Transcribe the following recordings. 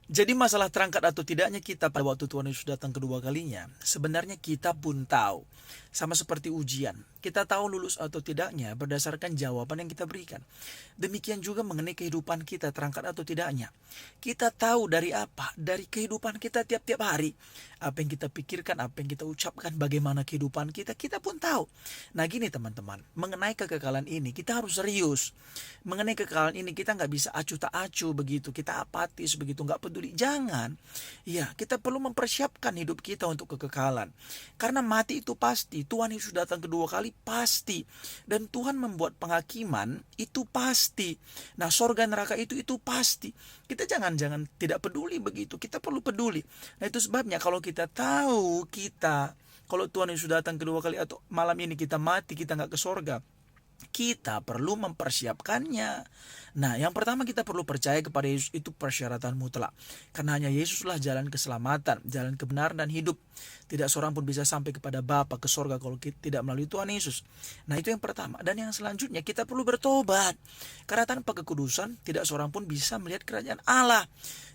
Jadi masalah terangkat atau tidaknya kita pada waktu Tuhan Yesus datang kedua kalinya, sebenarnya kita pun tahu. Sama seperti ujian, kita tahu lulus atau tidaknya berdasarkan jawaban yang kita berikan. Demikian juga mengenai kehidupan kita terangkat atau tidaknya. Kita tahu dari apa? Dari kehidupan kita tiap-tiap hari. Apa yang kita pikirkan, apa yang kita ucapkan, bagaimana kehidupan kita, kita pun tahu. Nah gini teman-teman, mengenai kekekalan ini kita harus serius. Mengenai kekekalan ini kita nggak bisa acuh tak acuh begitu, kita apatis begitu, nggak peduli. Jangan. Ya, kita perlu mempersiapkan hidup kita untuk kekekalan. Karena mati itu pasti, Tuhan Yesus datang kedua kali pasti. Dan Tuhan membuat penghakiman itu pasti. Nah, sorga neraka itu pasti. Kita jangan tidak peduli begitu, kita perlu peduli. Nah, itu sebabnya kalau kita tahu kalau Tuhan Yesus datang kedua kali atau malam ini kita mati, kita nggak ke sorga, kita perlu mempersiapkannya. Nah, yang pertama kita perlu percaya kepada Yesus, itu persyaratan mutlak. Karena hanya Yesuslah jalan keselamatan, jalan kebenaran dan hidup. Tidak seorang pun bisa sampai kepada Bapa ke sorga kalau tidak melalui Tuhan Yesus. Nah, itu yang pertama. Dan yang selanjutnya kita perlu bertobat. Karena tanpa kekudusan tidak seorang pun bisa melihat kerajaan Allah.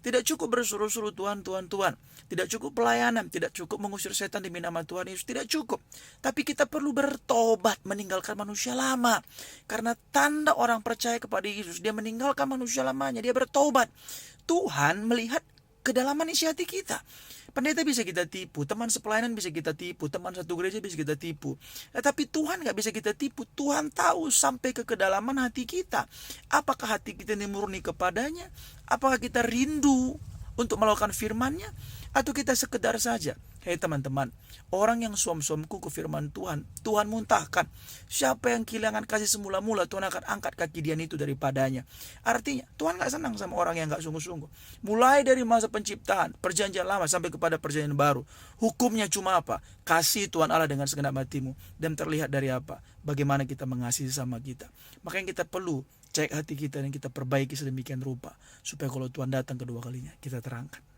Tidak cukup bersuruh-suruh Tuhan, Tuhan, Tuhan. Tidak cukup pelayanan, tidak cukup mengusir setan demi nama Tuhan Yesus, tidak cukup. Tapi kita perlu bertobat, meninggalkan manusia lama. Karena tanda orang percaya kepada Yesus, dia meninggalkan manusia lamanya, dia bertobat. Tuhan melihat kedalaman isi hati kita. Pendeta bisa kita tipu, teman sepelayanan bisa kita tipu, teman satu gereja bisa kita tipu. Tapi Tuhan gak bisa kita tipu. Tuhan tahu sampai ke kedalaman hati kita. Apakah hati kita ini murni kepadanya? Apakah kita rindu untuk melakukan firman-Nya? Atau kita sekedar saja, hei teman-teman, orang yang suam-suamku ke firman Tuhan, Tuhan muntahkan. Siapa yang kehilangan kasih semula-mula, Tuhan akan angkat kaki dia itu daripadanya. Artinya, Tuhan gak senang sama orang yang gak sungguh-sungguh. Mulai dari masa penciptaan, perjanjian lama sampai kepada perjanjian baru. Hukumnya cuma apa? Kasih Tuhan Allah dengan segenap hatimu. Dan terlihat dari apa? Bagaimana kita mengasihi sama kita. Makanya kita perlu cek hati kita dan kita perbaiki sedemikian rupa. Supaya kalau Tuhan datang kedua kalinya, kita terangkat.